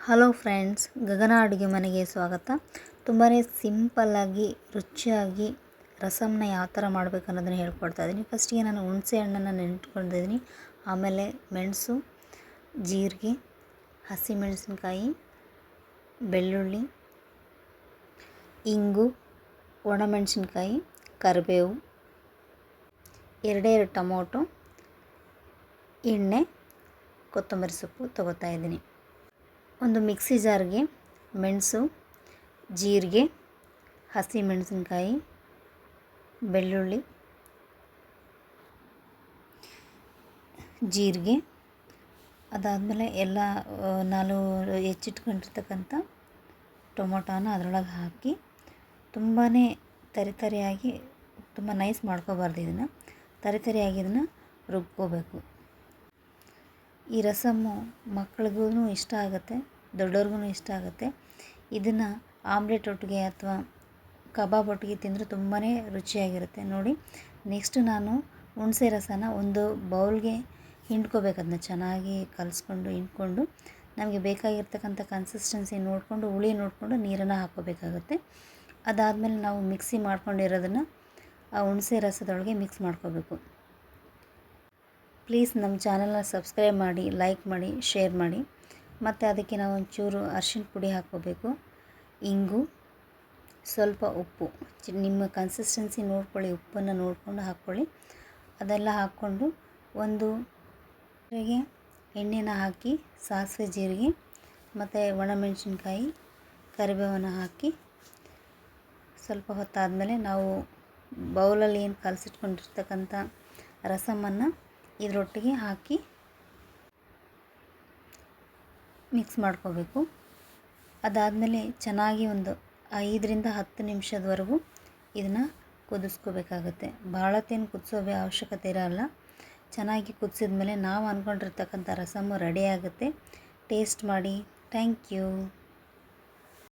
Hello friends, ಗಗನ ಅಡುಗೆ ಮನೆಗೆ ಸ್ವಾಗತ. ತುಂಬಾ ಸಿಂಪಲ್ಲಾಗಿ ರುಚಿಯಾಗಿ ರಸಮ್ನ ಯಾವ ಥರ ಮಾಡಬೇಕು ಅನ್ನೋದನ್ನು ಹೇಳ್ಕೊಡ್ತಾ ಇದ್ದೀನಿ. ಫಸ್ಟಿಗೆ ನಾನು ಹುಣಸೆ ಹಣ್ಣನ್ನು ನೆನೆಟ್ಕೊಂಡಿದ್ದೀನಿ. ಆಮೇಲೆ ಮೆಣಸು, ಜೀರಿಗೆ, ಹಸಿಮೆಣಸಿನ್ಕಾಯಿ, ಬೆಳ್ಳುಳ್ಳಿ, ಇಂಗು, ಒಣಮೆಣಸಿನ್ಕಾಯಿ, ಕರಿಬೇವು, ಎರಡೇ ಟೊಮೊಟೊ, ಎಣ್ಣೆ, ಕೊತ್ತಂಬರಿ ಸೊಪ್ಪು ತೊಗೋತಾ ಇದ್ದೀನಿ. ಒಂದು ಮಿಕ್ಸಿ ಜಾರ್ಗೆ ಮೆಣಸು, ಜೀರಿಗೆ, ಹಸಿಮೆಣಸಿನ್ಕಾಯಿ, ಬೆಳ್ಳುಳ್ಳಿ, ಜೀರಿಗೆ, ಅದಾದಮೇಲೆ ಎಲ್ಲ ನಾನು ಹೆಚ್ಚಿಟ್ಕೊಂಡಿರ್ತಕ್ಕಂಥ ಟೊಮೊಟೊನ ಅದರೊಳಗೆ ಹಾಕಿ ತುಂಬಾ ತರಿಯಾಗಿ, ತುಂಬ ನೈಸ್ ಮಾಡ್ಕೋಬಾರ್ದು. ಇದನ್ನು ತರಿಯಾಗಿ ಇದನ್ನು ರುಬ್ಕೋಬೇಕು. ಈ ರಸಮ್ಮು ಮಕ್ಳಿಗೂ ಇಷ್ಟ ಆಗುತ್ತೆ, ದೊಡ್ಡವ್ರಿಗೂ ಇಷ್ಟ ಆಗುತ್ತೆ. ಇದನ್ನು ಆಮ್ಲೆಟ್ ಒಟ್ಟಿಗೆ ಅಥವಾ ಕಬಾಬ್ ಒಟ್ಟಿಗೆ ತಿಂದರೆ ತುಂಬಾ ರುಚಿಯಾಗಿರುತ್ತೆ. ನೋಡಿ, ನೆಕ್ಸ್ಟು ನಾನು ಹುಣಸೆ ರಸನ ಒಂದು ಬೌಲ್ಗೆ ಹಿಂಡ್ಕೋಬೇಕು. ಅದನ್ನ ಚೆನ್ನಾಗಿ ಕಲಿಸ್ಕೊಂಡು ಹಿಂಡ್ಕೊಂಡು ನಮಗೆ ಬೇಕಾಗಿರ್ತಕ್ಕಂಥ ಕನ್ಸಿಸ್ಟೆನ್ಸಿ ನೋಡಿಕೊಂಡು, ಹುಳಿ ನೋಡಿಕೊಂಡು ನೀರನ್ನು ಹಾಕ್ಕೋಬೇಕಾಗುತ್ತೆ. ಅದಾದಮೇಲೆ ನಾವು ಮಿಕ್ಸಿ ಮಾಡ್ಕೊಂಡಿರೋದನ್ನು ಆ ಹುಣಸೆ ರಸದೊಳಗೆ ಮಿಕ್ಸ್ ಮಾಡ್ಕೋಬೇಕು. ಪ್ಲೀಸ್ ನಮ್ಮ ಚಾನಲ್ನ ಸಬ್ಸ್ಕ್ರೈಬ್ ಮಾಡಿ, ಲೈಕ್ ಮಾಡಿ, ಶೇರ್ ಮಾಡಿ. ಮತ್ತು ಅದಕ್ಕೆ ನಾವು ಒಂಚೂರು ಅರಿಶಿನ ಪುಡಿ ಹಾಕ್ಕೋಬೇಕು, ಇಂಗು, ಸ್ವಲ್ಪ ಉಪ್ಪು, ನಿಮ್ಮ ಕನ್ಸಿಸ್ಟೆನ್ಸಿ ನೋಡ್ಕೊಳ್ಳಿ, ಉಪ್ಪನ್ನು ನೋಡಿಕೊಂಡು ಹಾಕ್ಕೊಳ್ಳಿ. ಅದೆಲ್ಲ ಹಾಕ್ಕೊಂಡು ಒಂದು ಎಣ್ಣೆನ ಹಾಕಿ ಸಾಸಿವೆ, ಜೀರಿಗೆ ಮತ್ತು ಒಣಮೆಣಸಿನ್ಕಾಯಿ, ಕರಿಬೇವನ್ನು ಹಾಕಿ ಸ್ವಲ್ಪ ಹೊತ್ತಾದಮೇಲೆ ನಾವು ಬೌಲಲ್ಲಿ ಏನು ಕಲಸಿಟ್ಕೊಂಡಿರ್ತಕ್ಕಂಥ ರಸಮನ್ನು ಇದರೊಟ್ಟಿಗೆ ಹಾಕಿ ಮಿಕ್ಸ್ ಮಾಡ್ಕೋಬೇಕು. ಅದಾದಮೇಲೆ ಚೆನ್ನಾಗಿ ಒಂದು 5ರಿಂದ 10 ನಿಮಿಷದವರೆಗೂ ಇದನ್ನು ಕುದಿಸ್ಕೋಬೇಕಾಗತ್ತೆ. ಭಾಳತ್ತೇನು ಕುದಿಸೋ ಅವಶ್ಯಕತೆ ಇರೋಲ್ಲ. ಚೆನ್ನಾಗಿ ಕುದಿಸಿದ ಮೇಲೆ ನಾವು ಅಂದ್ಕೊಂಡಿರ್ತಕ್ಕಂಥ ರಸಮ್ಮು ರೆಡಿ ಆಗುತ್ತೆ. ಟೇಸ್ಟ್ ಮಾಡಿ. Thank you.